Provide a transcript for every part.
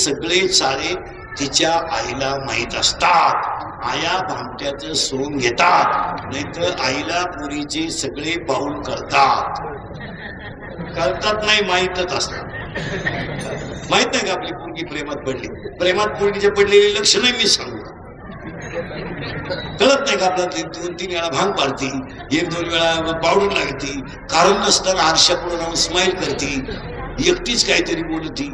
सगळे चाळे तिच्या आईला माहित असतात. आया भामट्याचं सोंग घेतात, नाहीतर आईला पुरीचे सगळे पाऊल करतात नाही, माहीतच असतात. माहित नाही का आपली पोरगी प्रेमात पडली? प्रेमात पोरगीचे पडलेली लक्ष नाही मी सांगू, कळत नाही का आपल्याला? 2-3 वेळा भांग पाडती, 1-2 वेळा पावडून लागती, कारण नसताना आरशा पुढे राहून स्माइल करती, एकटीच काहीतरी बोलती.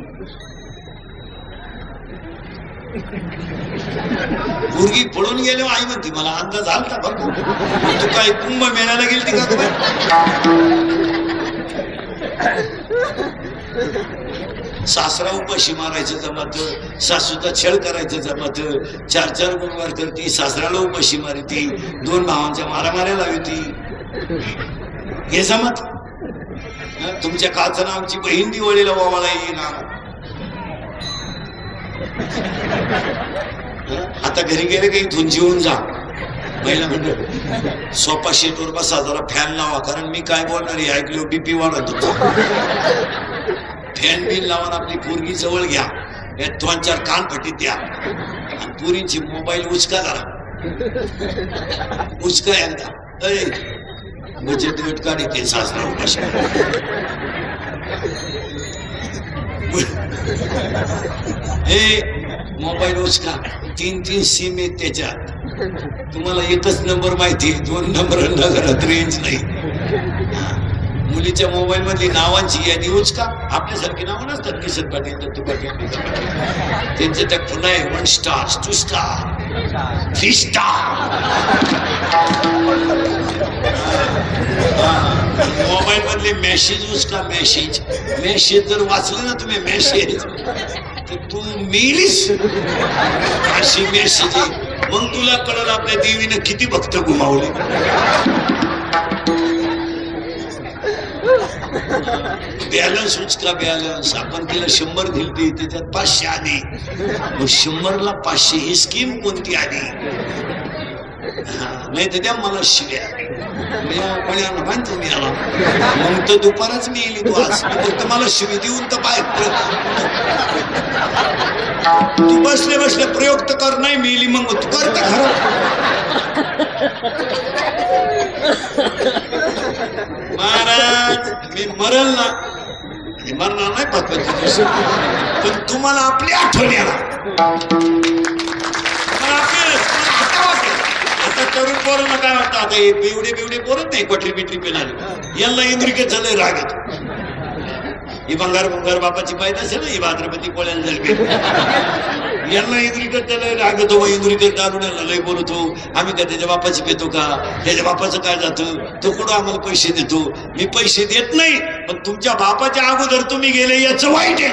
मुलगी पळून गेलो आई म्हणती मला अंदाज आलता बघ तू काय कुंभ मेळ्याला गेलती का? सासरा उपाशी मारायचं जमत, सासूचा छळ करायचं जमत, 4-4 गुरुवार करती, सासऱ्याला उपाशी मारती, 2 भावांच्या मारामाऱ्या लावती, हे जमत? तुमच्या काचं नावची बहीण दिवाळीला वावाला येईना. आता घरी गेले काही इथून जेवून जा. महिला म्हणतो सोफा शीटवर बसा, जरा फॅन लावा, कारण मी काय बोलणार आहे ऐकलो बीपी वाढत होतो. फॅन बिन लावून आपली पोरगी जवळ घ्या, 2-4 कानपट्टी द्या आणि पोरींची मोबाईल उचका, जरा उचका एकदा बचत गट काढते सासरा उपाशी. मोबाईल उचका, 3-3 सिम आहेत त्याच्यात. तुम्हाला एकच नंबर माहिती, 2 नंबरांना घरात रेंज नाही. मुलीच्या मोबाईल मधली नावांची यादी उचका. आपल्यासारखी नावं नसतात, किसन पाटील, दत्तू पाटील, त्यांचे त्या पुन्हा 1 स्टार 2 स्टार 3 स्टार. मोबाईल मधले मेसेज उचका. मेसेज जर वाचले ना तुम्ही मेसेज, तर तू मेलीस अशी मेसेज आहे. मग तुला कळलं आपल्या देवीनं किती भक्त घुमावले. बॅलन्स उचका, बॅलन्स. आपण तिला 100 दिलती, त्याच्यात 500 आली, मग 100ला 500 ही स्कीम कोणती आली? नाही तर द्या मला शिव्या मानतो मी आला, मग तर दुपारच मी येईल. तू आज फक्त मला शिवी देऊन तर बाहेर तू बसले बसले प्रयोग तर कर. नाही मिळली मग तू कर तर खरं. महाराज मी मरल ना, मरणार नाही 5-5 दिवस, पण तुम्हाला आपली आठवण येणार. तरुण पोरांना काय वाटतं आता हे बेवडे पोरत नाही, क्वाटरी बिटरी पेनाली, यांना इंद्रिकेत झालंय राग येतो. ही भंगार बापाची पायत असेल ना, ही भाद्रपती पोळ्याला झाली, यांना इंद्रिकेत झालंय राग येतो. इंद्रिकेत दारून लय बोलतो, आम्ही का त्याच्या बापाची पेतो का? त्याच्या बापाचं काय जातं, तो कुठं आम्हाला पैसे देतो? मी पैसे देत नाही, पण तुमच्या बापाच्या अगोदर तुम्ही गेले याचं वाईट आहे.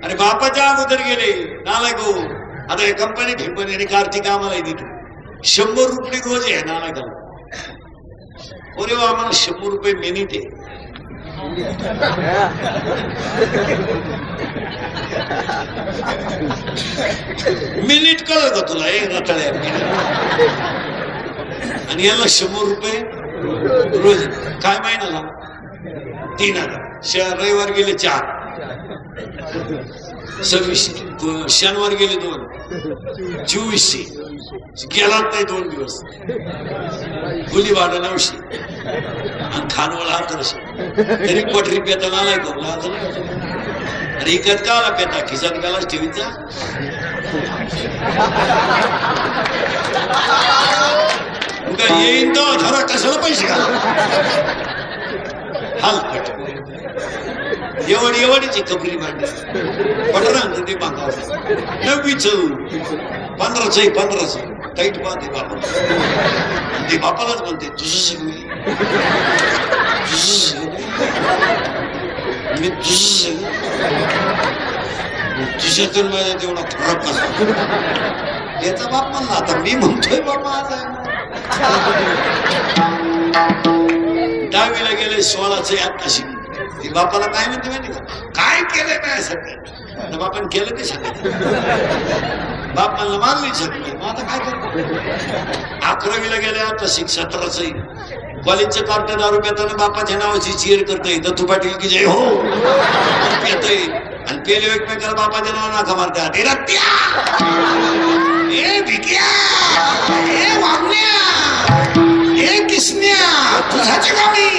अरे बापाच्या अगोदर गेले नालायक हो. आता हे कंपनी कार्तिक आम्हाला देतो 100 रुपये रोज आहे ना का? अरे वा, आम्हाला 100 रुपये मिनिट आहे. मिनिट कळलं का तुला? रताळ्या आणि याला 100 रुपये रोज. काय महिन्याला 3000. रविवार गेले 4, 26, शनिवार गेले 2, 2400. गेलाच नाही 2 दिवस. गुली भाडं 900 आणि खानवळ 1100. तरी क्वाटरी पेता आलाय का? अरे इकत का आला पेता? खिसात गालाच ठेवीचा. येईन तर धरा, कशाला पैसे घाला? हालपट एवढीची कबरी मांडली पटरांचं ते बांधा 9वीच 15च टाईट बांधे बापा. ते बापालाच म्हणते तुझं सगळी मी तुझं तुझ्यातून माझ्या तेवढा फरक कसा. याचा बाप म्हणला, आता मी म्हणतोय बाबा आज आहे. 10वीला गेले 16चं आत्ताशी. बापाला काय म्हणते माहिती का? काय केलंय काय सगळं? बापाने केलं ते सांगायचं. बाप म्हणलं मारली सगळं. मग आता काय करतो? 11वीला गेले आता 17च कॉलेजचं कार्ट दारू पिताना बापाच्या नावाची चीर करतोय दत्तू पाटील की जय हो येतोय आणि पेले एकमेकाला बापाच्या नाव नाका मारतात ए रत्या ए भिक्या ए वामण्या ए किसन्या तुझ्याची गाडी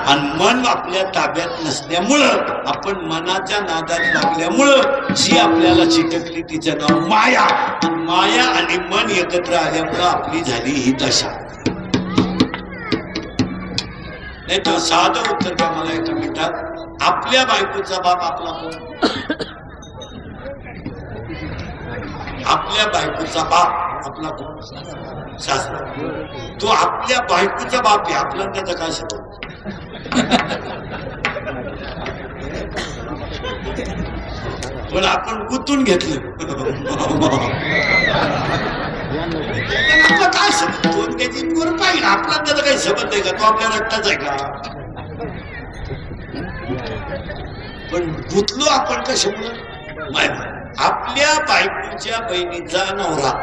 आणि मन आपल्या ताब्यात नसल्यामुळं आपण मनाच्या नादात लागल्यामुळं जी आपल्याला चिटकली तिचं नाव माया. माया आणि मन एकत्र आल्यामुळं आपली झाली ही दशा. नाही तर साधं उत्तर द्या मला एका मिनिटात. आपल्या बायकोचा बाप आपला कोण? आपल्या बायकोचा बाप आपला कोण? सासरा. तो आपल्या बायकोचा बाप आहे, आपला त्याचा काय शब्द? पण आपण गुंतून घेतलं आपला काय शब्द? दोन त्याची पोर पाहिजे, आपला त्याचा काही शब्द आहे का? तो आपल्या रक्ताच आहे का? पण गुंतलो आपण कशामुळे? आपल्या बायकोच्या बहिणीचा नवरा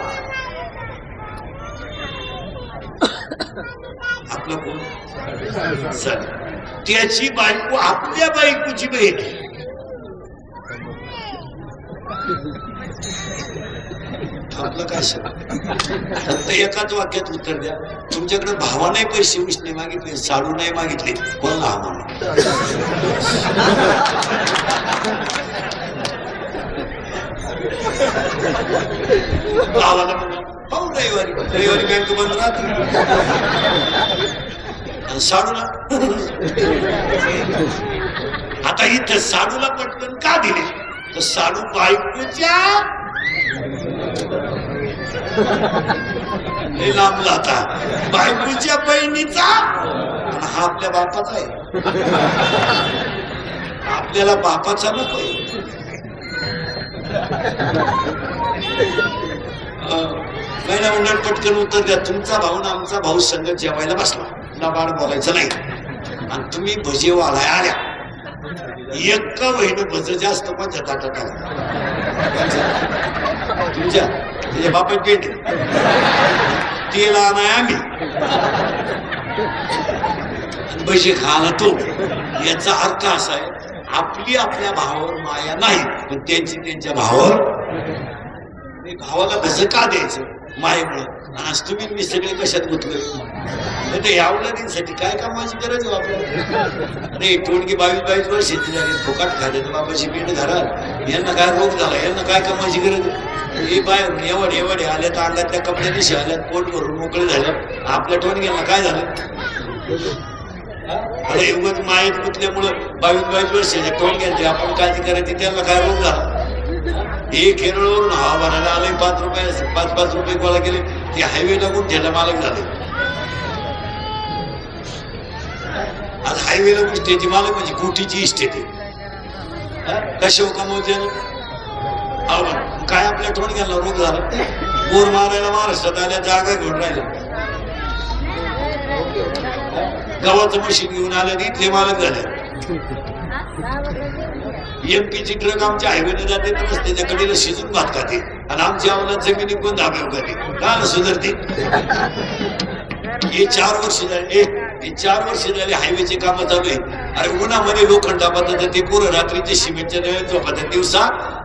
आपला कोण? त्याची बायको आपल्या बायकोची बहीण. आपलं काय फक्त एकाच वाक्यात उत्तर द्या. तुमच्याकडे भावाने पैसे उसने मागितले, साडू नाही मागितले, कोण लहान? भावाला म्हणा हो रविवारी बँक बंद राहते. साडूला आता इथं साडूला पटकन का दिले? तर साडू बायकोच्या लांबला आता बायकोच्या बहिणीचा. हा आपल्या बापाचा आहे, आपल्याला बापाचा नकोय. महिला मंडळ पटकन उत्तर द्या. तुमचा भाऊ ना आमचा भाऊ संघ जेवायला बसला, लबाड बोलायचं नाही. आणि तुम्ही भजे वाढाय आल्या, एक बहिण भज जास्त कोणत्या ताटात आला? तुमच्या त्याच्या बापाची पेट तेल आणाय आम्ही, भजे खाला तो. याचा अर्थ असा आहे आपली आपल्या भावावर माया नाही, पण त्यांची त्यांच्या भावावर. भावाला कसं का द्यायचं? मायेमुळं. आज तुम्ही मी सगळे कशात गुंतलोय? तर या उलादींसाठी काय कामाची गरज आहे आपल्याला? अरे टोणगी 22 वर्षाची झाली, फुकाट खाले तर बाबाची पेट घरात. यांना काय रोग झाला, यांना काय कामाची गरज? हे बाहेर एवढे आल्या तर अंगातल्या कपड्याने शिवाल्यात, पोट भरून मोकळे झालं. आपल्या टोणग्यांना काय झालं? अरे उगाच मायेत गुंतल्यामुळं 22 वर्षाच्या टोणग्यांची आपण काळजी करायची, त्यांना काय रोग झाला? हे केरळवरून हवा भरायला आले, 5 रुपये गोळा केले, ते हायवे लागून ठेला मालक झाले. आज हायवेला गोष्टीची मालक म्हणजे कोटीची इस्टेट आहे. कशा कमवते काय? आपल्या टोणग्यांना रोग झाला. बोर मारायला महाराष्ट्रात आल्या, जागा घेऊन राहिल्या. गव्हाचं मशीन घेऊन आल्या, इथले मालक झाले. एमपीची ट्रक आमच्या हायवेने जाते तर रस्त्याच्या कडेला शिजून भात खाते, आणि आमच्या अवलाद जमिनी कोण धाब्यावर करते का सुधारते? हे 4 वर्ष झाले, हे 4 वर्ष झाले हायवेचे काम चालू आहे. अरे उन्हामध्ये लोखंड दाबात ते पोरं रात्रीचे सिमेंटच्या नव्या झोपातात दिवसा,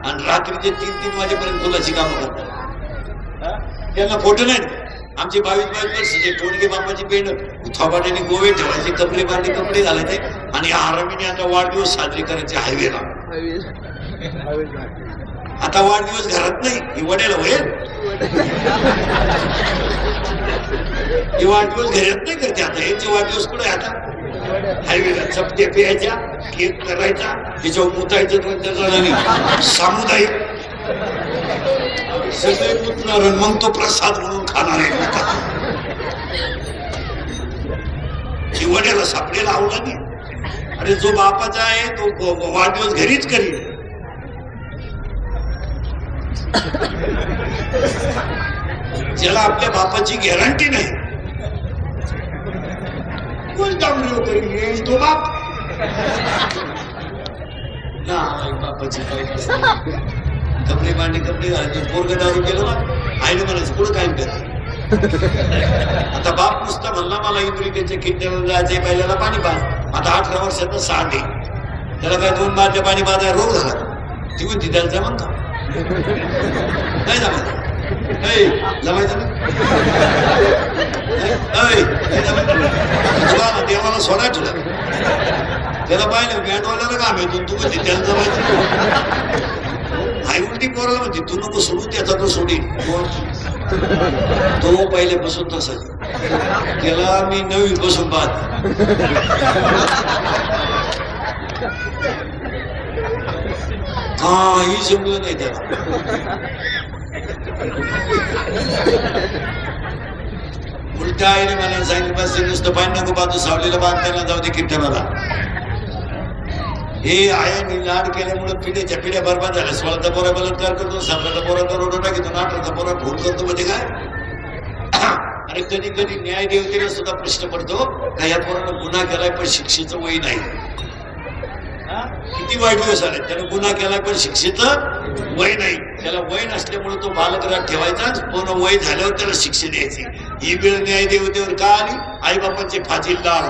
आणि रात्रीचे 3-3 वाजेपर्यंत फुलाची कामं करतात. त्यांना फोटो नाही. आमचे 22 वर्षाचे टोणगे बापाची पेंड थोबाट्याने गोवे ठेवायचे, कपडे बांधले, कपडे घालायचे, आणि आरामीने आता वाढदिवस साजरे करायचे हायवेला. आता वाढदिवस घरात नाही, ही वड्याला होईल. हे वाढदिवस घरात नाही करते आता. यांचे वाढदिवस कुठे आता? हायवेला. चपट्या प्यायच्या, केक करायचा, त्याच्यावर मुतायचं, सामुदायिक सगळे मुतणार, मग तो प्रसाद म्हणून खाणार आहे. वड्याला सापडेला आवला नाही. अरे जो बापाचा आहे तो वाढदिवस घरीच करील. ज्याला आपल्या बापाची गॅरंटी नाही, कोण डांबरी करील तो बाप ना. बापाची कपडे भांडी कपडे घालायचे. पोरग दारू गेलो ना आईने म्हणायचं पुढं काय करत. आता बाप नुसता म्हणला मला इंद्रिकेच्या किल्ल्यावर जायचे पहिल्याला पाणी पाज. आता 18 वर्षाचा सांडे त्याला काय 2 बादल्या पाणी पाजाय रोग झाला. ती म्हणते त्याला जमन का नाही जमायचं. जमायचं ना देवाला सोडा तुला त्याला पाहिलं बँडवाल्याला काम येतो तू म्हणते त्याला जमायचं. आई उलटी पोराला म्हणते तू नको सोडू त्याचा तो सोडील. तो पहिल्यापासून तसा त्याला मी 9वी पासून पाहत. काही जमलं नाही त्याला. उलट्या आईने मला सांगितलं बस नुसतं पाणी नको पाहतो सावलीला बांधताना जाऊ दे कीर्तनाला. हे आयाने लाड केल्यामुळे पिढ्याच्या पिढ्या बरबाद झाल्या. 16चा पोरा बलात्कार करतो, 17चा पोरा रोडो टाकतो, 18चा पोरा फोन करतो. मध्ये काय अरे कधी कधी न्याय देवतेला सुद्धा प्रश्न पडतो का या पोरानं गुन्हा केलाय पण शिक्षेचं वय नाही. किती वाईट दिवस आले. त्यानं गुन्हा केलाय पण शिक्षेचं वय नाही. त्याला वय नसल्यामुळे तो बालगृहात ठेवायचा. पूर्ण वय झाल्यावर त्याला शिक्षा द्यायची. ही वेळ न्याय देवतेवर का आली. आई बापांचे फाजीलदार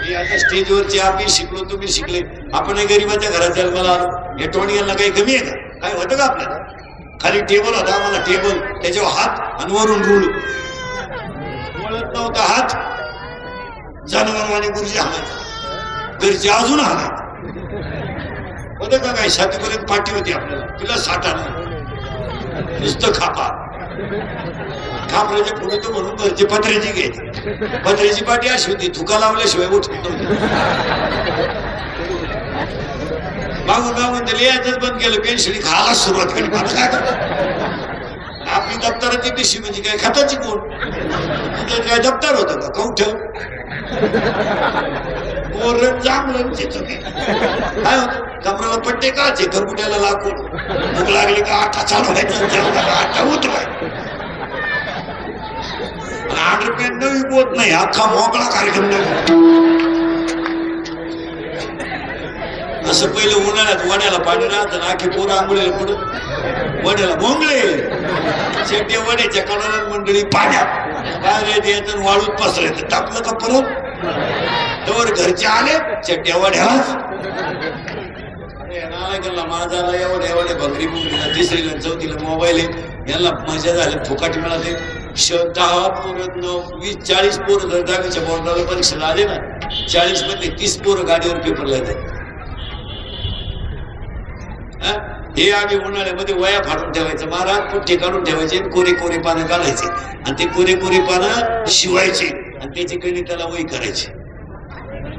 हे आता स्टेजवरचे आम्ही शिकलो तुम्ही शिकले. आपण गरीबाच्या घरात जन्माला आलो. हे टोणीयांना काही कमी आहे का. काय होतं का आपल्याला. खाली टेबल होता आम्हाला टेबल त्याच्यावर हात आणि वरून रूळ वळत नव्हता हात. जनावरवाणी गुरुजी हाणायचा. घरचे अजून हाणायचे होतं का. काय 7वीपर्यंत पाठी होती आपल्याला. तिला 60 नाही नुसतं खापा. खापराच्या पुढे तो म्हणून घरचे पत्र्याची घ्यायची. पत्र्याची पाठी अशी होती थुका लावल्याशिवाय उठत नव्हती. मागून मागून ते लिहायचंच बंद केलं. पेन्सिली खायला सुरुवात केली. काय आपली दप्तराची पिशी म्हणजे काय खताची कोण. तिथं काय दप्तर होतं का कौठ जांभळांचे काय होत. कमराला पट्टे काचे घरगुट्याला लाकूड. भूक लागली का आटा चालवायचा आटा उतराय. 8 रुपये नवी बोत नाही. अख्खा मोकळा कार्यक्रम नाही. असं पहिलं उन्हाळ्यात वड्याला पाणी राहतं ना. आखी पोरं आंघोळीला पुढं वड्याला भोंगळे शेट्या वड्याच्या कडाला मंडळी पाण्यात बाहेर यायचं वाळूत पसरायचं. टाकलं का परत तोवर घरचे आले चट्ट्या वड्यालाच. नालायकांना माझाला एवढ्या एवढ्या बकरी मुंगीला 3रीला 4थीला मोबाईल आहे. यांना मजा झाली फुकाट मिळाले. 10 पोरं 9 20 40 पोरं जर 10वीच्या बोर्डाला परीक्षेला आले ना 40 मध्ये 30 पोरं गाडीवर पेपरला येतात. हे आम्ही उन्हाळ्यामध्ये वया फाडून ठेवायचं. महाराज पुठ्ठे काढून ठेवायचे. कोरे कोरे पानं काढायचे आणि ते कोरे कोरे पानं शिवायचे आणि त्याची गणिताला वही करायची.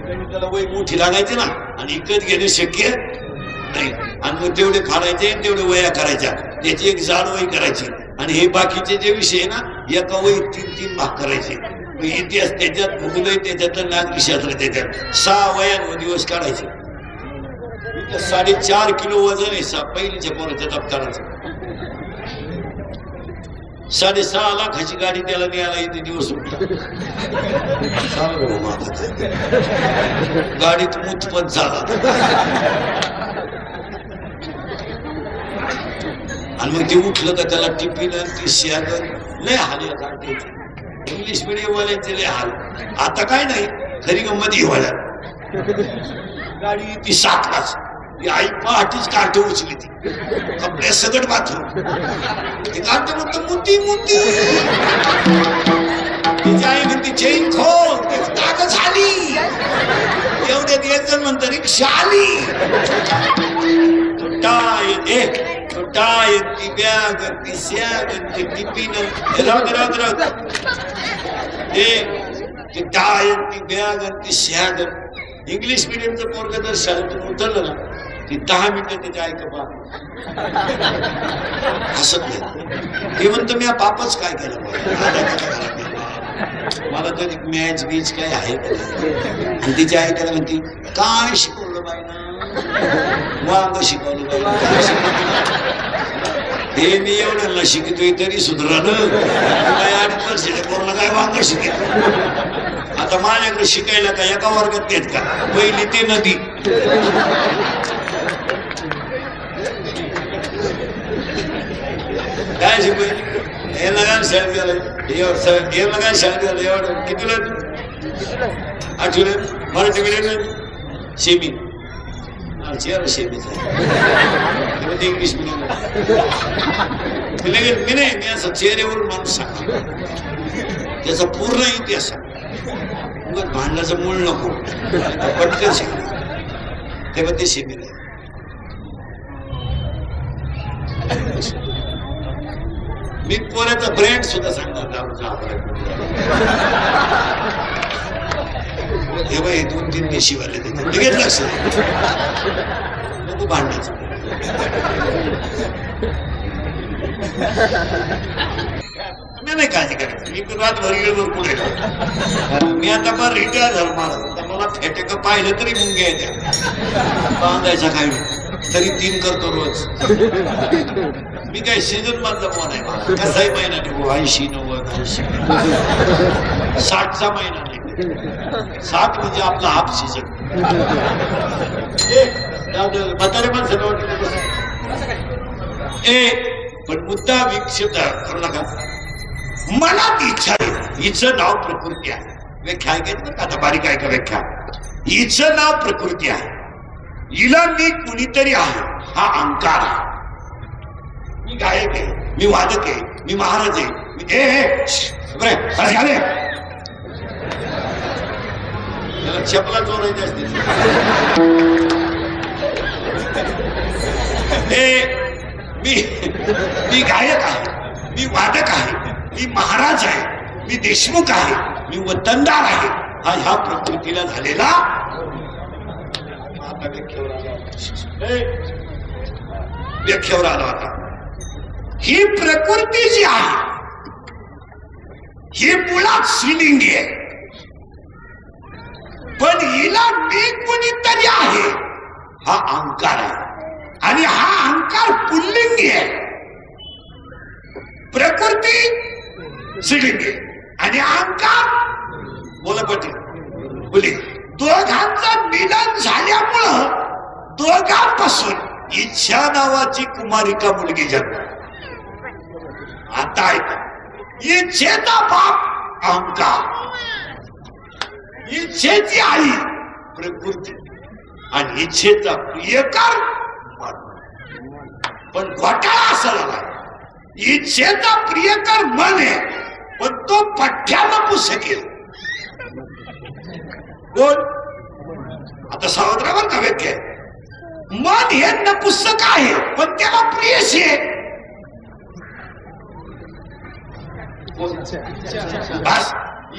गणिताला वही मोठी लागायची ना आणि इकत घेणे शक्य नाही. आणि मग तेवढे फाडायचे तेवढे वया करायच्या. त्याची एक जाड वही करायची आणि हे बाकीचे जे विषय आहे ना एका वही 3-3 भाग करायचे. इतिहास त्याच्यात भूगोल त्याच्यात नागरिकशास्त्र त्याच्यात 6 वयांवर दिवस काढायचे. 4.5 किलो वजन आहे पहिलीच्या पोराच्या दप्तराचं. 6.5 लाखाची गाडी त्याला न्यायला येते दिवस. गाडीत मूत पण झाला. आणि मग ते उठलं का त्याला टिफिन ती शॅगन लय हाल काढायचे. इंग्लिश मिडियम वाल्यांचे लय हाल. आता काय नाही खरी गंमत हिवाळ्या गाडी ती 7लाच. आई पहाटीच काठी उचली ती कपड्या सगट बाथरूम. ते काढते म्हणतो मुती मुती. तिची आई म्हणते चेन खोल. काग झाली एवढ्यात एक जण म्हणतं रिक्षा आली. टाय ती बॅग ती सॅग ती टिफिन राहू ते टाय ती बॅग ती सॅग. इंग्लिश मिडियमचं पोरग जर शाळेतून उतरलं ना ती 10 मिनिटं त्याच्या ऐका हसत नाही. हे म्हणतं मी पापच काय केलं मला कधी मॅच बीच काय आहे का. तिच्या आई त्याला म्हणती काय शिकवलं बाईना. वांग शिकवलं बाई. हे मी एवढ्याला शिकतोय तरी सुधरा ना. 8 वर्षाच्या पोराला काय वांग शिकेल. आता माझ्याकडे शिकायला का एका वर्गात येत का. पहिली ते नदी काय शिकवली हे लगा शाळेत गेलं हे लगा शाळेत गेलं एवढं कितीला आठवलं मराठी मिडियम शेमी शेमीच आहे इंग्लिश मिडियम मी नाही मी असं चेहऱ्यावरून माणूस सांगा त्याचा पूर्ण इतिहास सांग भांडणाचं मूळ नको पटकन सांग तेव्हा ते शेमी नाही मी पोऱ्याचा ब्रँड सुद्धा सांगणार तेव्हा हे 2-3 देशीवाले देतात लगेच लक्ष नको भांडायचं नाही काळजी करायचं मी पण रात भरगेवर पुढे मी आता पण रिटायर झालो मला मला फेटे का पाहिलं तरी मुंग्या येत्या बांधायचा काय तरी 3 करतो रोज मी काय सीझन मधला फोन आहे मला कसाही महिना निघू 80-90-80 60चा महिना नाही 60 म्हणजे आपला हाफ सीझन म्हातारे माणसं पण मुद्दा विकसित करू नका मनात इच्छा आहे हिचं नाव प्रकृती आहे व्याख्या ऐकायचं बरं का आता बारीक आहे का व्याख्या हिचं नाव प्रकृती आहे हिला मी कुणीतरी आहे हा अहंकार आहे मी गायक आहे मी वादक आहे मी महाराज आहे मी चपला चोरायचे असते मी गायक आहे मी वादक आहे मी महाराज आहे मी देशमुख आहे मी वतनदार आहे हा ह्या प्रकृतीला झालेला व्याख्यावर आला होता ही प्रकृती जी आहे ही मुळात स्त्रीलिंगी आहे पण हिला मी कोणीतरी आहे हा अहंकार आहे आणि हा अहंकार पुल्लिंगी आहे प्रकृती स्त्रीलिंगी आणि अहंकार बोला पटेल बोली दोघांचं मिलन झाल्यामुळं दोघांपासून इच्छा नावाची कुमारिका मुलगी जन्म आता ऐका इच्छेचा बाप अहंकार इच्छेची आई प्रकृती आणि इच्छेचा प्रियकर पण घोटाळा असा झाला इच्छेचा प्रियकर मन आहे पण तो पठ्ठ्यानं पुस्तकेल कोण आता सावत्रावर का व्याख्या मन हे नपुस्तक आहे पण त्याला प्रियशी आहे बस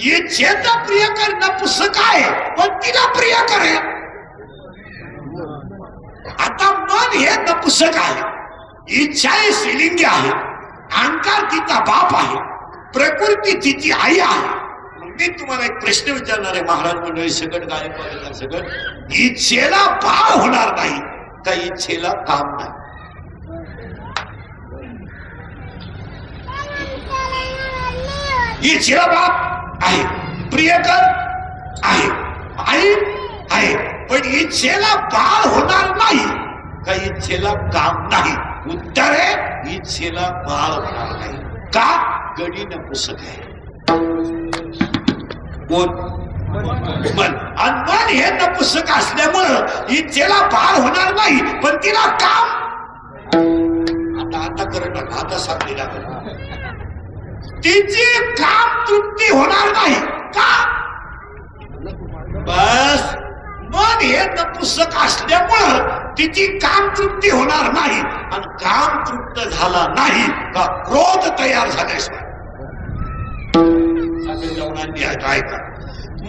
इच्छेचा प्रियकर नपुस्तक आहे पण तिला प्रियकर आहे आता मन हे नपुस्तक आहे इच्छा हे स्त्रीलिंगी आहे अहंकार तिचा बाप आहे प्रकृती तिची आई आहे मी तुम्हाला एक प्रश्न विचारणार आहे महाराज मंडळी सकट गायक सकट इच्छेला बाळ होणार नाही का इच्छेला काम नाही इच्छेला बाप आहे प्रियकर आहे आई आहे पण इच्छेला बाळ होणार नाही का इच्छेला काम नाही उत्तर आहे इच्छेला बाळ होणार नाही का गडी नपुसक आहे मन आणि मन हे नपुसक असल्यामुळं इच्छेला बाळ होणार नाही पण तिला काम आता करत आता साधलेला तिची काम तृप्ती होणार नाही का बस मन हे नपुसक असल्यामुळं तिची काम तृप्ती होणार नाही आणि काम तृप्त झाला नाही का क्रोध तयार झाल्याशिवाय ऐका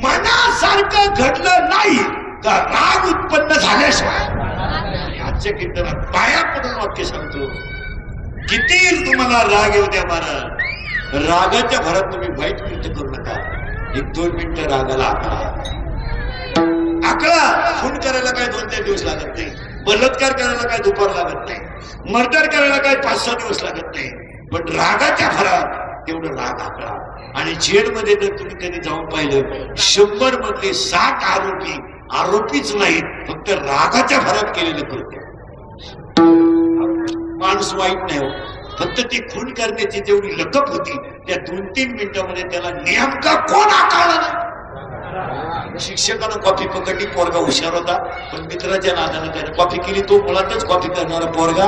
मनासारखं घडलं नाही का राग उत्पन्न झाल्याशिवाय आजच्या कीर्तनात पाया पडून वाक्य सांगतो किती तुम्हाला राग येऊ द्या महाराज रागाच्या भरात तुम्ही वाईट कृत्य करू नका 1-2 मिनिटं रागाला आकळा खून करायला काय 2-4 दिवस लागत नाही बलात्कार करायला काय दुपार लागत नाही मर्डर करायला काय 5-6 दिवस लागत नाही पण रागाच्या भरात तेवढं राग आकळा आणि जेलमध्ये जर तुम्ही कधी जाऊन पाहिलं 100 मधले 60 आरोपीच नाहीत फक्त रागाच्या भरात केलेलं कृत्य माणूस वाईट नाही हो फक्त ती खून करण्याची जेवढी लकप होती त्या 2-3 मिनिटांमध्ये त्याला नेमका कोण आकारला नाही. शिक्षकानं कॉफी पकडली, पोरगा हुशार होता, पण मित्राच्या नादानं त्याने कॉफी केली. तो मुळातच कॉफी करणारा पोरगा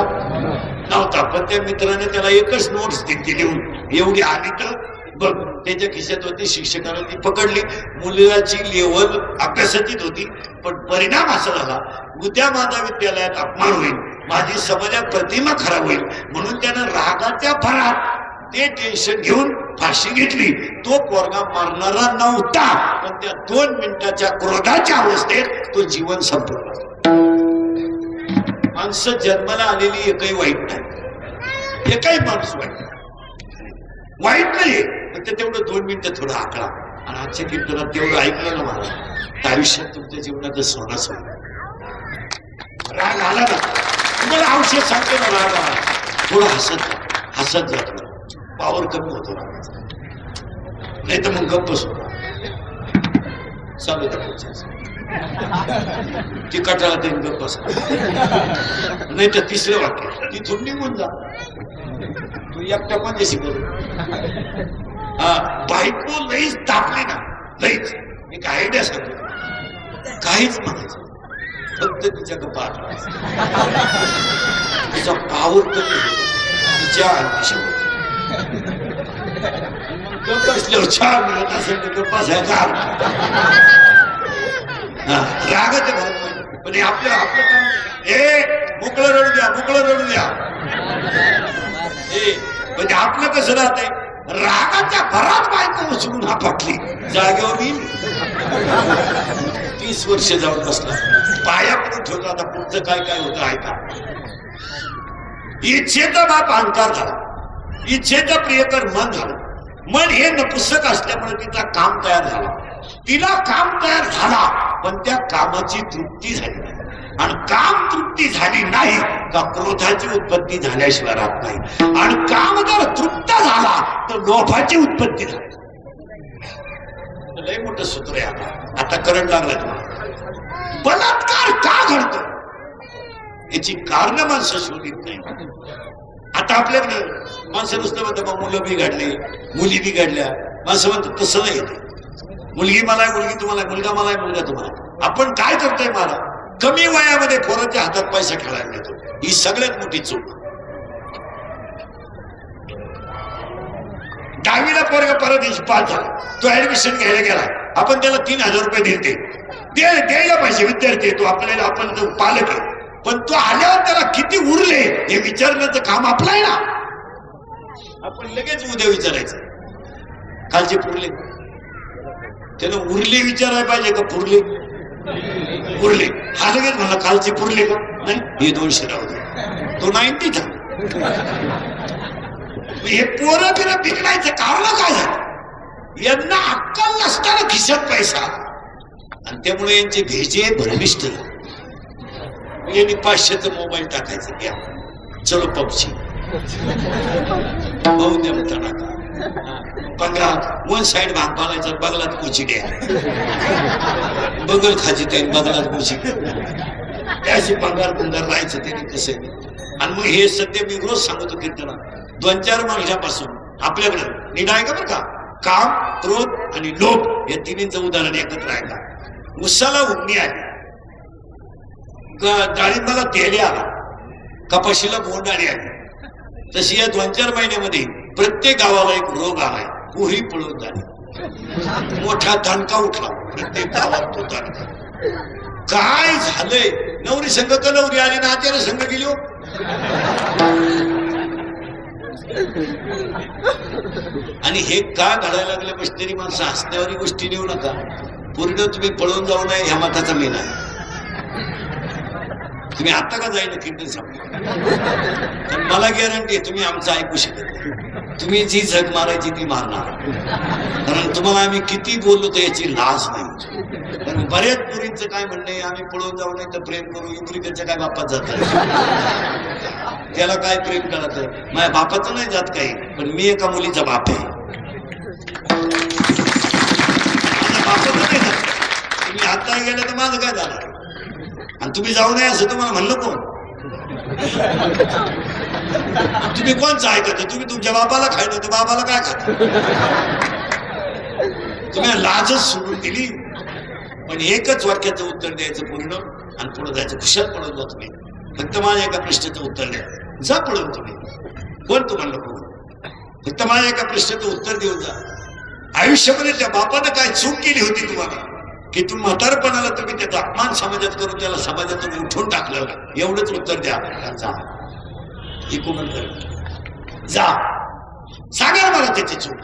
नव्हता, पण त्या मित्राने त्याला एकच नोट्स दिली लिहून, एवढी आली तर बघ. त्याच्या खिशात होती, शिक्षकानं ती पकडली. मुलाची लेवल अभ्यासाचीच होती, पण परिणाम असा झाला, उद्या माझा विद्यालयात अपमान होईल, माझी समाजात प्रतिमा खराब होईल, म्हणून त्यानं रागाच्या भरात ते टेन्शन घेऊन फाशी घेतली. तो पोरगा मरणारा नव्हता, पण त्या 2 मिनिटाच्या क्रोधाच्या अवस्थेत तो जीवन संपवला. माणसं जन्माला आलेली एकही वाईट नाही, एकही माणूस वाईट नाही, फक्त तेवढं 2 मिनिटं थोडं आकळा. आणि आजच्या कीर्तनात तेवढं ऐकलं ना मला, तर आयुष्यात तुमच्या जीवनात सोनाच होईल. राग आला ना, तुम्हाला औषध सांगतो ना, राग आला थोडं हसत जातो, पावर कमी होतो रागाचा. नाही तर मग गप्प बसतो, चालू ती कटाळा ते गप्प बस. नाही तर तिसरं वाक्य तिथून निघून जा, तू एकटा पण जशी करू. हा, बायको लईच तापली ना, लईच एक आयडिया सांगतो, काहीच म्हणायचं, फक्त तिच्या गप्पा तिचा पावर कमी होतो, तिच्या अंतिशा गप्प असल्यावर छान मिळत असेल तर गप्प असायचा रागाच्या भरात. पण आपलं काम मोकळं रडू द्या. म्हणजे आपलं कसं राहतंय, रागाच्या भरात बायको उचलून आपटली, जागेवर येईल. 30 वर्ष जाऊन बसला, पाया पडून ठेवला. आता पुढचं काय काय होतं ऐका. इच्छेचा बाप अहंकार झाला, इच्छेचं प्रियकर मन झालं. मन हे नपुसक असल्यामुळे तिचा काम तयार झाला, तिला काम तयार झाला, पण त्या कामाची तृप्ती झाली नाही. आणि काम तृप्ती झाली नाही का क्रोधाची उत्पत्ती झाल्याशिवाय राहत नाही. आणि काम जर तृप्त झाला तर लोभाची उत्पत्ती झाली. लय मोठं सूत्र आहे. आता करंट लागला तुम्हाला. बलात्कार का घडतो याची कारण माणसं शोधित नाही. आता आपल्याकडे माणसं नुसतं म्हणतात मुलं बिघडले, मुली बिघडल्या. माणसं म्हणतात तसं नाही, मुलगी मला आहे, मुलगी तुम्हाला, मुलगा मला आहे, मुलगा तुम्हाला. आपण काय करतोय मला, कमी वयामध्ये पोरांच्या हातात पैसा खेळायला देतो, ही सगळ्यात मोठी चूक. 10वीला पोरगा परत पास झाला, तो ऍडमिशन घ्यायला गेला, आपण त्याला 3000 रुपये दिले, द्यायला पाहिजे विद्यार्थी, तो आपल्याला, आपण तो पालक आहे, पण तो आल्यावर त्याला किती उरले हे विचारण्याचं काम आपलं आहे ना. आपण लगेच उद्या विचारायचं कालचे पुरले, त्यानं उरले विचारायला पाहिजे का पुरले. उरले हा लगेच म्हणला कालचे पुरले का, नाही हे 200 राहू दे, तो 90 था. हे पोरं बिरं बिघडायचं कारण काय झालं, यांना अक्कल नसताना खिशात पैसा, आणि त्यामुळे यांचे भेजे भ्रमिष्ट. यांनी 500चा मोबाईल टाकायचं, घ्या चलो पबजी भाऊ द्या म्हणता नका. बंगलात 1 साइड भाग पालायचा, बंगलात कुची द्या, बंगल खाजी त्या बंगलात कुची, त्याशी बंगाल बंगाल राहायचं त्यांनी कसं. आणि मग हे सध्या मी रोज सांगतो कीर्तना, 2-4 वर्षापासून आपल्याकडे नीट आहे का बरं का, काम, क्रोध आणि लोभ या तिन्हीचं उदाहरण एकत्र आहे का. उसाला उगणी आली, डाळिंबाला तेले आला, कपाशीला बोंडाळी आली, तशी या 2-4 महिन्यामध्ये प्रत्येक गावाला एक रोग आलाय, पोही पळून झाली, मोठा दणका उठला प्रत्येक गावात. तो दणका काय झालंय, नवरी संघ तर नवरी आली ना, आचार्य संघ गेली हो. आणि हे का घडायला लागलं मस्टरी, माणसं हसण्यावारी गोष्टी नेऊ नका, पूर्ण तुम्ही पळून जाऊ नये ह्या मताचा मेन आहे. तुम्ही आता का जाईल कीर्तन सांगतो, मला गॅरंटी आहे तुम्ही आमचं ऐकू शकत नाही. तुम्ही जी झग मारायची ती मारणार, कारण तुम्हाला आम्ही किती बोललो तर याची लाज नाही. कारण बऱ्याच मुलींचं काय म्हणणं, आम्ही पळून जाऊ नये तर प्रेम करू, इंद्रिकांच्या काय बापात जात, त्याला काय प्रेम करायचं, माझ्या बापाचं नाही जात काही, पण मी एका मुलीचा बाप आहे, माझ्या बापाचं नाही जात. तुम्ही आता गेलं तर माझं काय झालं, आणि तुम्ही जाऊ नये असं तुम्हाला म्हणलं कोण. तुम्ही कोणचं ऐकत? तुम्ही तुमच्या बापाला खायचं तर बाबाला काय खाता? तुम्ही लाजच सोडून दिली. पण एकच वाक्याचं उत्तर द्यायचं पूर्ण आणि पुढे जायचं. खुशाल पळून जा तुम्ही. फक्त माझ्या एका प्रश्नाचं उत्तर द्या. जा पळून तुम्ही. कोण तुम्हाला नको? फक्त माझ्या एका प्रश्नाचं उत्तर देऊन जा. आयुष्यामध्ये त्या बापानं काय चूक केली होती तुम्हाला की तुम्ही म्हातारपणाला तुम्ही त्याचा अपमान समाजात करून त्याला समाजातून उठून टाकलं? एवढंच उत्तर द्या. जा जा सांगा मला त्याची चूक.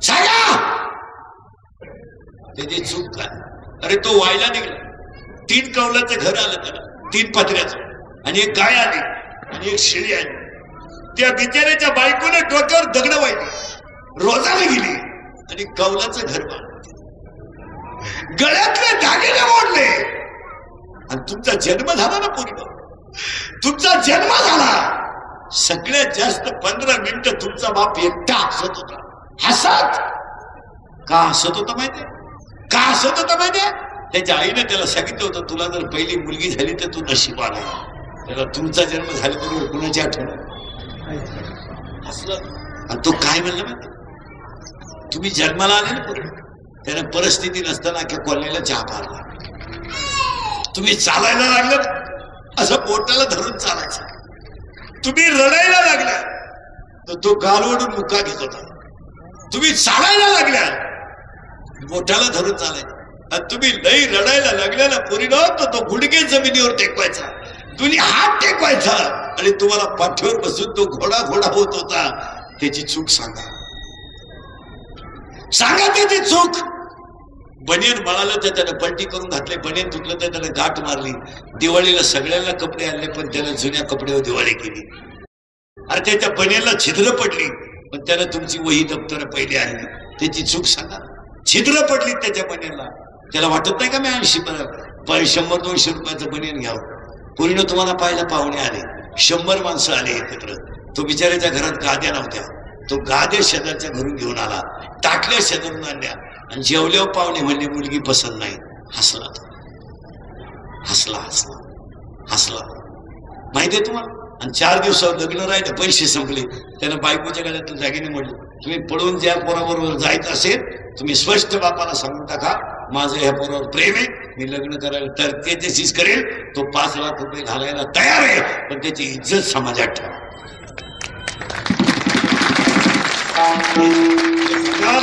सांगा त्याची चूक काय? अरे तो व्हायला निघला. 3 कौलाचं घर आलं त्याला, 3 पत्र्याचं, आणि एक गाय आली आणि एक शेळी आली. त्या बिचाऱ्याच्या बायकोने डोक्यावर दगड वाहिली, रोजाला गेली आणि कौलाचं घर बांधलं. गळ्यातले दागिने मोडले आणि तुमचा जन्म झाला ना पूर्ण. तुमचा जन्म झाला. सगळ्यात जास्त 15 मिनिटं तुमचा बाप एकटा हसत होता. हसत का हसत होता माहितीये? का हसत होता माहितीये? त्याच्या आईने त्याला सांगितलं होतं, तुला जर पहिली मुलगी झाली तर तू नशिबान आहे. त्याला तुमचा जन्म झाल्याबरोबर कुणाची आठवण हसलं. आणि तो काय म्हणला माहिती? तुम्ही जन्माला आले ना पूर्ण, त्याने परिस्थिती नसताना अख्या कॉलनीला चहा मारला. तुम्ही चालायला लागलं असं बोटाला धरून चालायचं. तुम्ही रडायला लागल्या तर तो गाल ओढून मुक्का घेत होता. तुम्ही चालायला लागल्या बोटाला धरून चालायचं. आणि तुम्ही लई रडायला लागल्या ना पोरीनं, तर तो गुडघे जमिनीवर टेकवायचा, तुम्ही हात टेकवायचा आणि तुम्हाला पाठीवर बसून तो घोडा घोडा होत होता. त्याची चूक सांगा. सांगा त्याची चूक. बनियन मळालं तर त्यानं पलटी करून घातले, बनियन तुटलं तर त्यानं गाठ मारली. दिवाळीला सगळ्यांना कपडे आणले पण त्यानं जुन्या कपड्यावर दिवाळी केली. अरे त्याच्या बनियनला छिद्र पडली पण त्यानं तुमची वही दप्तर पहिले आणली. त्याची चूक सांगा. छिद्र पडली त्याच्या बनियनला. त्याला वाटत नाही का मी 100-200 रुपयाचं बनियन घ्यावं? पूर्ण तुम्हाला पाहायला पाहुणे आले, 100 माणसं आले एकत्र. तो बिचाऱ्याच्या घरात गाद्या नव्हत्या. तो गाद्या शेजारच्या घरून घेऊन आला, ताटल्या शेजारून आणल्या आणि जेवल्यावर पाहुणे म्हणले मुलगी पसंत नाही. हसला हसला हसला हसला माहितीये तुम्हाला. आणि 4 दिवसावर लग्न राहिले, पैसे संपले. त्यानं बायकोच्या गळ्यातून जागीने म्हटलं, तुम्ही पळून ज्या पोराबरोबर जायचं असेल तुम्ही स्पष्ट बापाला सांगून टाका, माझं ह्या पोरावर प्रेम आहे, मी लग्न करायला तर त्याच्याशीच करेल. तो 5 लाख रुपये घालायला तयार आहे पण त्याची इज्जत समाजात ठेवा.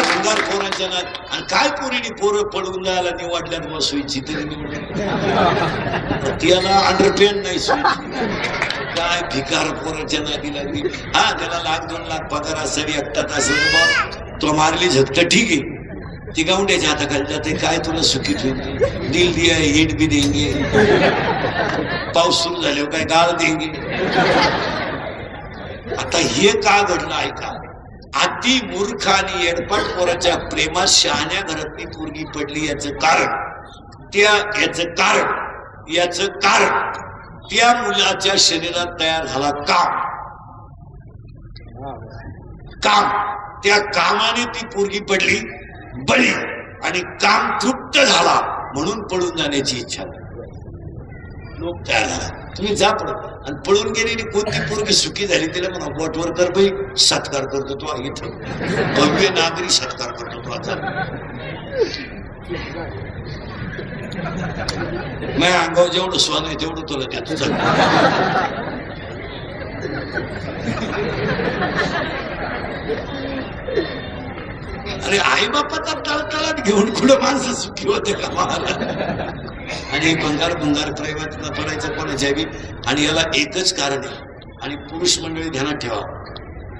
भंगार पोरांच्या नात. आणि काय पोरीने पोरं पळून जायला निवडल्यात मग सुईची तरी निवडल्या. त्याला अंडरपेंट नाही सुईची. काय भिकार पोराच्या नादी लागली. हा त्याला 1,00,000-2 लाख पगार असेल, एकटाच असेल, तो मारली झटक ठीक आहे. ती गावंड्याच्या हाताखाली जाते. काय तुला सुखीत होईल? दिल दिया हिट भी देंगे, पाऊस सुरू झाल्यावर काय गाळ देंगे. आता हे का घडलं ऐका. अति मूर्ख आणि येडपाट पोराच्या प्रेमात शहाण्या घरातली पोरगी पडली. याचं कारण त्या मुलाच्या शरीरात तयार झाला काम. त्या कामाने ती पोरगी पडली बळी आणि काम तृप्त झाला म्हणून पळून जाण्याची इच्छा लोक तयार झाला. तुम्ही जा पडत. आणि पळून गेलेली कोणती पोरगी सुखी झाली तिला म्हणा बोटवर कर बाई, सत्कार करतो तो इथं. भव्य नागरी सत्कार करतो तो. आता माझ्या अंगावर जेवढं स्वान आहे तेवढं तुला त्या तुझं. अरे आई बापाचा तळतळाट घेऊन कुठं माणसं सुखी होते का मला. आणि भंगार प्रेमात पडायचं कोणाच्या बी. आणि याला एकच कारण आहे. आणि पुरुष मंडळी ध्यानात ठेवा,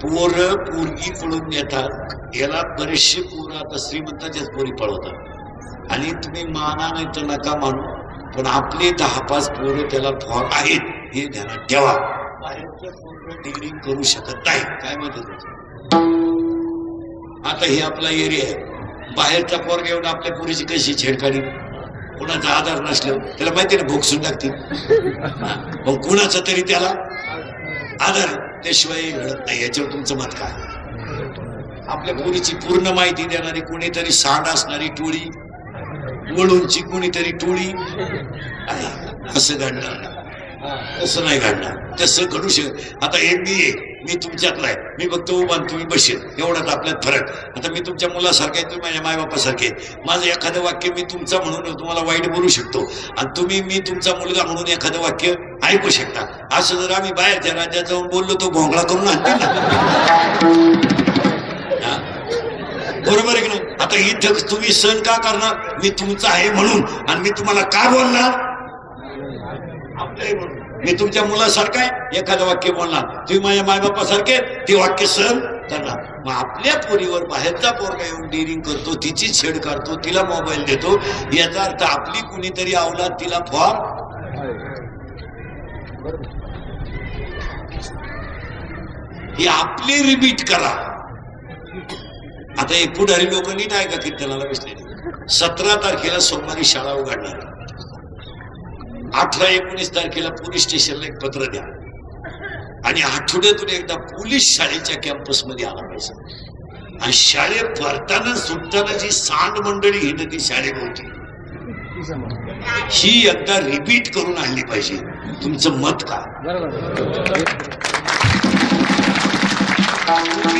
पोरगी पळून येतात. याला बरेचसे पोरं आता श्रीमंताच्याच पोरी पळवतात. आणि तुम्ही माना नाही तर नका मानू पण आपले 10-5 पोरं त्याला फॉर आहेत हे ध्यानात ठेवा. बाहेरच्या पोरं डिग्रिंग करू शकत नाही. काय म्हणत आता हे आपला एरिया आहे. बाहेरचा पोर घेऊन आपल्या पोरीची कशी छेडखाडी. कुणाचा आधार नसल्यावर त्याला माहिती ना भोगसून लागतील. मग कुणाचा तरी त्याला आधार त्याशिवाय घडत नाही. याच्यावर तुमचं मत काय? आपल्या पोरीची पूर्ण माहिती देणारी कोणीतरी सांड असणारी टोळी, वळूंची कोणीतरी टोळी आहे असं घडणार. तसं नाही घडणार, तसं घडू शकत. आता एक मी तुमच्यातला आहे, मी फक्त उभा तुम्ही बसेल, एवढाच आपल्यात फरक. आता मी तुमच्या मुलासारखे, तुम्ही माझ्या मायबापासारखे. माझं एखादं वाक्य मी तुमचा म्हणून तुम्हाला वाईट बोलू शकतो, आणि तुम्ही मी तुमचा मुलगा म्हणून एखादं वाक्य ऐकू शकता. असं जर आम्ही बाहेरच्या राज्यात जाऊन बोललो तो घोंगळा करून आणतील ना. बरोबर आहे की नाही? आता इथं तुम्ही सण का करणार? मी तुमचा आहे म्हणून, आणि मी तुम्हाला का बोलणार? आपलंही म्हणून. मी तुमच्या मुलासारखा आहे, एखादं वाक्य बोलणार. तुम्ही माझ्या मायबापासारखे, ते वाक्य सहन करणार. मग आपल्या पोरीवर बाहेरचा पोरगा येऊन डेअरिंग करतो, तिची छेड काढतो, तिला मोबाईल देतो, याचा अर्थ आपली कुणीतरी अवलाद तिला फॉर. हे आपले रिपीट करा. आता हे पुढारी लोक नीट आहे का कीर्तनाला बसलेले? 17 तारखेला सोमवारी शाळा उघडणार, 18-19 तारखेला पोलीस स्टेशनला एक पत्र द्या, आणि आठवड्यातून एकदा पोलीस शाळेच्या कॅम्पस मध्ये आला पाहिजे. आणि शाळेत भरताना सुटताना जी सांड मंडळी हिंड ती शाळेभोवती, ही एकदा रिपीट करून आणली पाहिजे. तुमचं मत का?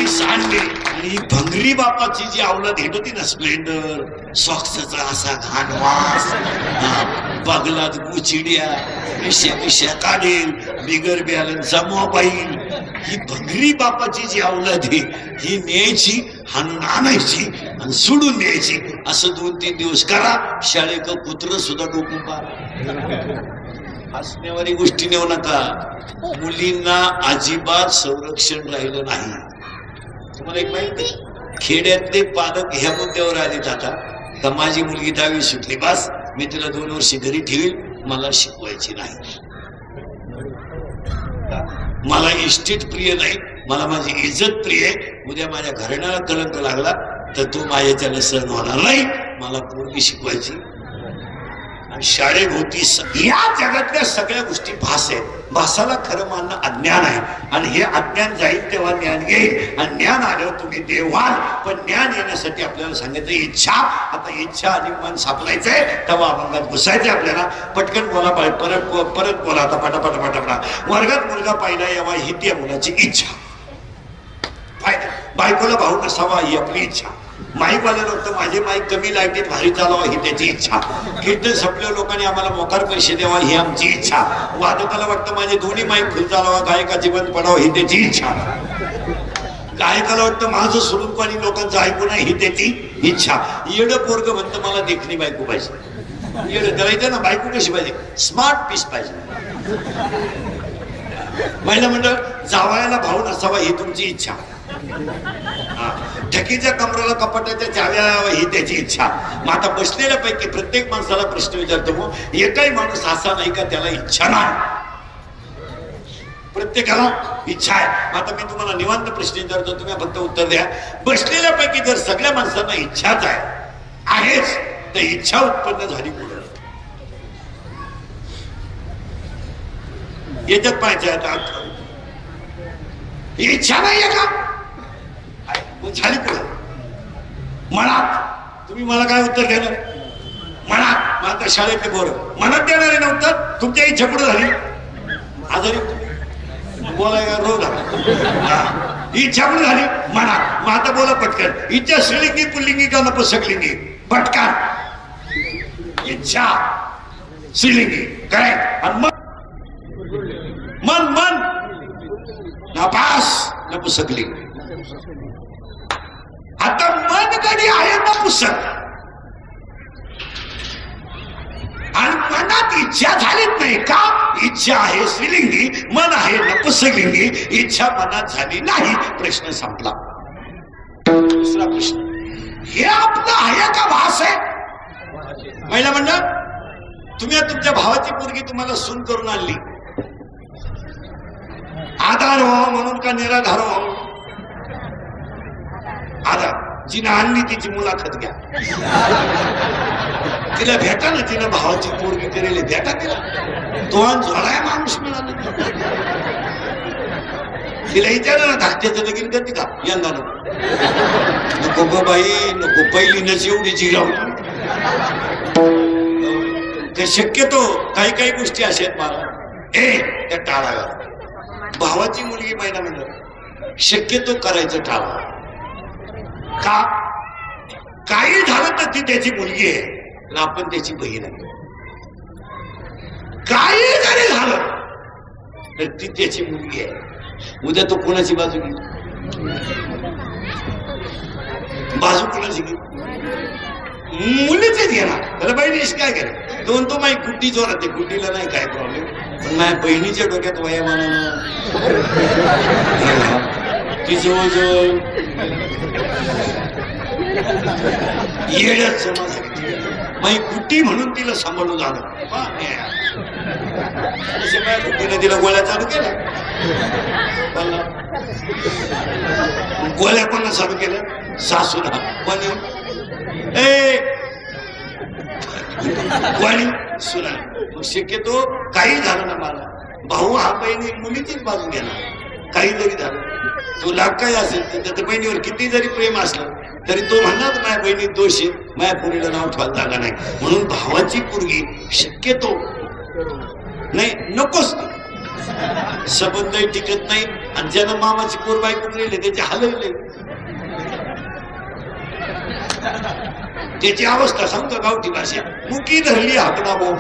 सांडले. आणि ही भंगरी बापाची जी अवलाद हिंडती ना, स्प्लेंडर, सॉक्सचा असा घाण वास, बगलात गुचिड्या, पिशा काढेल, बिगर बॅलन्सचा मोबाईल, ही भंगरी बापाची जी अवलाद आहे, ही न्यायची, हाणून आणायची आणि सोडून द्यायची. असं 2-3 दिवस करा. शाळेक कुत्र सुद्धा डोकून पहा. हसण्यावारी गोष्टी नेऊ नका. मुलींना अजिबात संरक्षण राहिलं नाही. तुम्हाला एक माहिती, खेड्यातले पालक ह्या मुद्द्यावर आलेत आता का माझी मुलगी 10वी सुटली, बस मी तिला 2 वर्ष घरी ठेवील, मला शिकवायची नाही. मला इस्टेट प्रिय नाही, मला माझी इज्जत प्रिय आहे. उद्या माझ्या घराण्याला कलंक लागला तर तो माझ्याच्यानं सहन होणार नाही. मला पोरगी शिकवायची. शाळेभोवती या जगातल्या सगळ्या गोष्टी भास आहेत. भासाला खरं मानणं अज्ञान आहे, आणि हे अज्ञान जाईल तेव्हा ज्ञान येईल, आणि ज्ञान आल्यावर तुम्ही देव व्हाल. पण ज्ञान येण्यासाठी आपल्याला सांगितलं इच्छा. आता इच्छा आणि मन सापडायचंय, तेव्हा अभंगात घुसायचंय आपल्याला. पटकन बोला, परत बोला. आता पटापटा. वर्गात मुलगा पाहिला यावा ही त्या मुलाची इच्छा. बायकोला भाऊ नसावा ही आपली इच्छा. माईकवाल्याला वाटतं माझे माईक कमी लाईटीत भारी चालावा ही त्याची इच्छा. कीर्तन संपल्या लोकांनी आम्हाला मोकार पैसे द्यावा ही आमची इच्छा. वादकाला वाटतं माझे दोन्ही माईक फुल चालावा, गायकाची बंद पडावं ही त्याची इच्छा. गायकाला वाटतं माझं सोडून कोणी लोकांचं ऐकू नये ही त्याची इच्छा. येडं पोरग म्हणतं मला देखणी बायको पाहिजे. येडं करायचं ना, बायको कशी पाहिजे? स्मार्ट पीस पाहिजे. महिला मंडळ, जावयाला भाऊ नसावा ही तुमची इच्छा. ठकीच्या कमराला कपाटाच्या चाव्या ही त्याची इच्छा. मग आता बसलेल्या पैकी प्रत्येक माणसाला प्रश्न विचारतो, मग एकही माणूस असा नाही का त्याला इच्छा नाही? प्रत्येकाला इच्छा आहे. आता मी तुम्हाला निवांत प्रश्न विचारतो, तुम्ही फक्त उत्तर द्या. बसलेल्या पैकी जर सगळ्या माणसांना इच्छाच आहेच, तर इच्छा उत्पन्न झाली कुठं? याच्यात पाहिजे. आता इच्छा नाहीये का? झाली पुढे मनात. तुम्ही मला काय उत्तर देणार? मनात. मग आता शाळेतले बोर मनात देणारे नव्हतं, तुमच्या इच्छा पुढे झाली. आजारी बोलायला रोग झाला, इच्छा पुढे झाली मनात. मग आता बोला पटकन. इच्छा स्त्रीलिंगी पुल्लिंगी का नपुंसकलिंगी? पटकन. इच्छा स्त्रीलिंगी करेक्ट. आणि मन नापास नपुंसकलिंगी. आता मन कधी आहे नपुंसक, आणि मनात इच्छा झालीच नाही का? इच्छा आहे स्त्रीलिंगी, मन आहे नपुंसकलिंगी. इच्छा मनात झाली नाही, प्रश्न संपला. दुसरा प्रश्न, हे आपलं आहे का भास आहे? महिला मंडळ, तुम्ही तुमच्या भावाची पोरगी तुम्हाला सून करून आणली, आधार व्हावा म्हणून का निराधार व्हावं? आधार. जिनं आणली तिची मुलाखत घ्या, तिला भेटा ना. तिनं भावाची पोरगी करेल, भेटा तिला. दोन झोळाय माणूस मिळाला. तिला विचारा ना, धाकट्याचं लगीन करते का? यंदा नको गो बाई, नको. पहिलीनच एवढी जिरावली. ते शक्यतो काही गोष्टी अशा आहेत मला. त्या टाळाव्या. भावाची मुलगी महिना म्हणलं शक्यतो करायचं टाळा. का? काही झालं तर ती त्याची मुलगी आहे आणि आपण त्याची बहीण आहे. काही जरी झालं तर ती त्याची मुलगी आहे. उद्या तो कोणाची बाजू घेईल? बाजू कोणाची घेईल? मुलीचीच घेणार. त्याला बहिणीच काय केलं दोन तो माझी कुट्टी जोरात आहे. कुट्टीला नाही काय प्रॉब्लेम, पण माझ्या बहिणीच्या डोक्यात वयामानानं ती जवळजवळ येड्यात समाज माझी कुट्टी म्हणून तिला सांभाळून झालं. कुट्टीने तिला गोळ्या चालू केल्या. गोळ्या पण चालू केल्या सासूला. पण वाणी सुना. शक्यतो काही झालं ना मला भाऊ हा बहिणी मुलीचीच बाजू घेणार. काही जरी झालं तुला काय असेल तर त्याच्या बहिणीवर किती जरी प्रेम असलं तरी तो म्हणणार माझ्या बहिणी दोष आहे, माझ्या पुरीला नाव ठेवायला जागा नाही. म्हणून भावाची पोरगी शक्यतो नाही नकोच. संबंधही टिकत नाही आणि ज्यानं मामाची पोर बायको केली त्याचे हलवले. त्याची अवस्था सांगतो गावठी भाषा मुकी धरली हापणा भाऊ.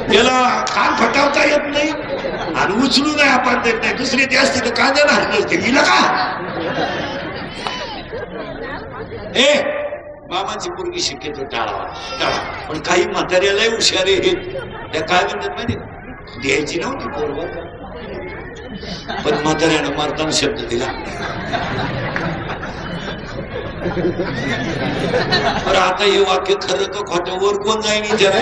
त्याला कान फटावता येत नाही आणि उचलू नाही आपण देत नाही. दुसरी ते असते तर कांद्याला हरलं असते हिला का. मामाची पोरगी शक्यतो टाळा. पण काही म्हाताऱ्यालाही हुशारे हे त्या काय म्हणतात माहिती द्यायची नव्हती पोरवर, पण म्हाताऱ्यानं मारताना शब्द दिला. बरं आता हे वाक्य खरं का खोटं वर कोण जाईन विचार.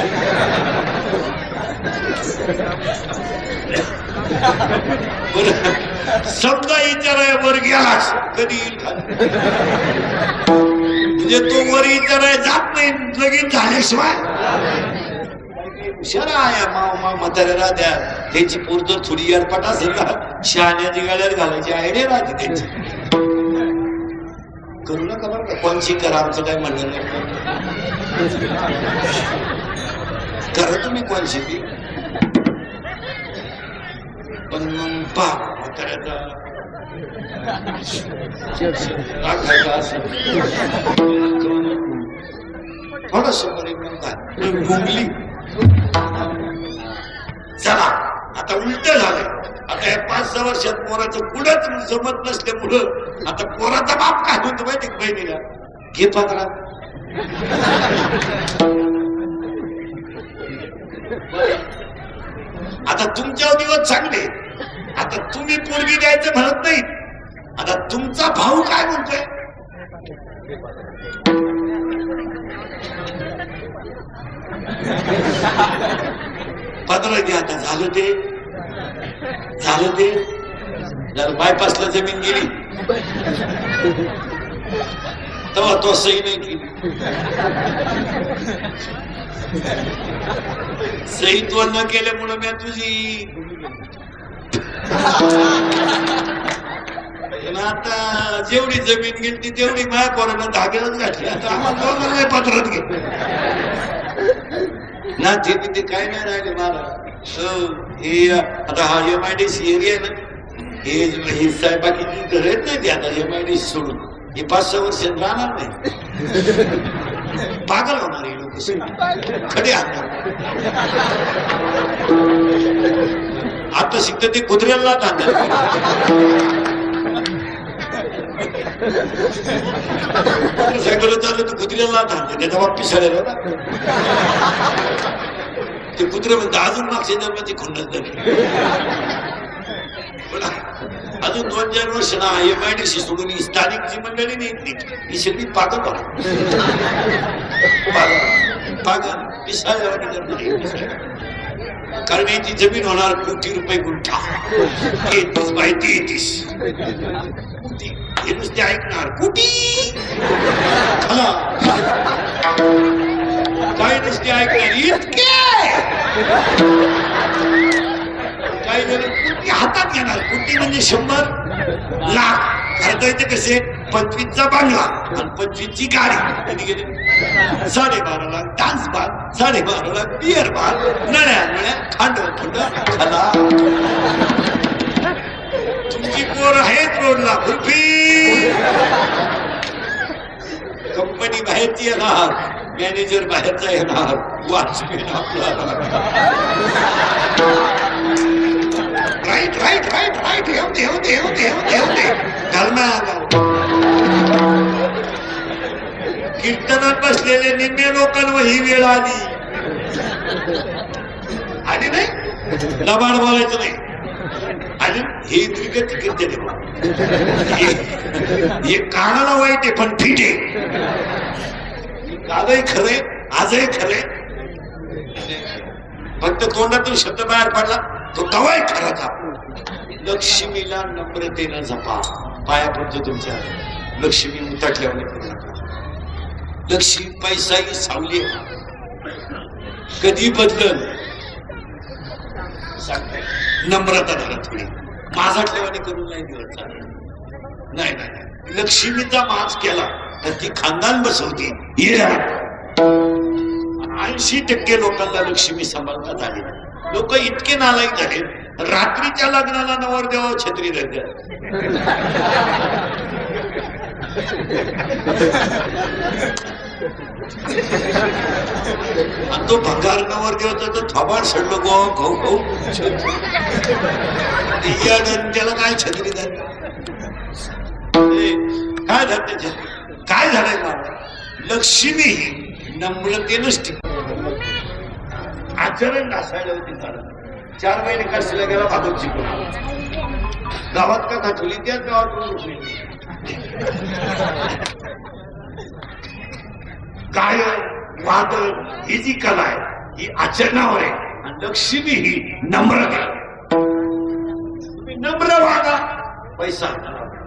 समजा विचाराय वर गेलास कधी येईल म्हणजे तो वर विचाराय जात नाही लगीन झाल्याशिवाय. हुशार आहे म्हाताऱ्याला द्या त्याची पोर जर थोडी एअरपट असेल ना शहाण्याची गाड्यात घालायची आयडिया राहते त्यांची. करू नका बरं का कोणची करा आमचं काय म्हणणं नाही. करा तुम्ही कोणची ती पण मग पहा म्हाताऱ्याचा राखायचा असं थोडस गुंगली. चला आता उलट झालं. आता या 5-6 वर्षात पोराचं पुढंच जमत नसल्यामुळं आता पोराचा बाप काय म्हणतो माहिती बहिणीला घे पात्रा. आता तुमच्या दिवस चांगले. आता तुम्ही पोरगी द्यायचं म्हणत नाही. आता तुमचा भाऊ काय म्हणतोय पदरा घ्या. आता झालं ते जर बायपासला जमीन गेली तेव्हा तो सही नाही केली. सही तो न केल्यामुळं मी तुझी आता जेवढी जमीन गेली तेवढी माझ्या पोरानं धाग्यालाच घातली. आता आम्हाला नाही पत्रात घे ना ते काय नाही राहिले मला. हे आता हा MIDC एरिया आहे ना हे साहेब बाकी घर आहेत नाही ते आता MIDC सोडून हे 5-6 वर्षात राहणार नाही. पागल होणार हे लोक खडे आणणार. आता शिकत ते कुत्र्याला आणणार. सायकल चाललं तर कुत्र्याला आणते त्याचा बाप पिसाळ्याला होता. ते कुत्रे म्हणते अजून मागच्या जन्माची खुन्नस झाली. पण अजून 2-4 वर्ष ना MIDC सोडून ही स्थानिक जी मंडळी नाही ही सगळी पागल पागल पिसाळ्यावर. कारण याची जमीन होणार कोटी रुपये गुंठा. 31/33 हे नुसते ऐकणार कुटी काही नुसते ऐकणार इतके. काही जण कुटी हातात घेणार. कुटी म्हणजे 100 लाख. करता येते कसे 25चा बांगला आणि 25ची गाडी कधी गेली 12.5 lakh dance bar 12.5 lakh beer bar नळ्या नळ्या खांड खाला तुमची पोर आहेत रोडला खुरपी कंपनी बाहेरची येणार मॅनेजर बाहेरचा येणार वॉचमॅन आपला राईट राईट राईट राईट होते कीर्तनात बसलेले निम्मे लोकांवर ही वेळ आली नाही लबाड बोलायचं नाही आणि हे क्रिकेट हे कानाला वाईट आहे पण फिट आहे कालही खरे आजही खरे फक्त तोंडातून शब्द बाहेर पडला तो कवाय खराचा लक्ष्मीला नम्रतेनं जपा पाया पडतो तुमच्या लक्ष्मी उताटल्यावर करू नका लक्ष्मी पैसाही सावली कधी बदल सांगताय नम्रता धरा थोडी माझाटल्यावाने करून नाही दिवस चालेल नाही नाही लक्ष्मीचा माज केला तर ती खानदान बसवती 80% लोकांना लक्ष्मी सांभाळण्यात आली लोक इतके नालायक झाले रात्रीच्या लग्नाला नवरदेव छत्री धरतात आणि तो भंगार नवरदेवचा तर थोबाड सडलो गो खाऊ खाऊ त्याला काय छत्री धर काय धरते छत्री काय झालंय लक्ष्मी ही नम्रतेनच आचरण नासायला होती 4 महिने काशीला गेला भागवत शिकून गावात का दाखवली त्याच गावातून उठली गायन वादन ही जी कला आहे ही आचरणावर आहे आणि लक्ष्मी ही नम्रता तुम्ही नम्र वागा पैसा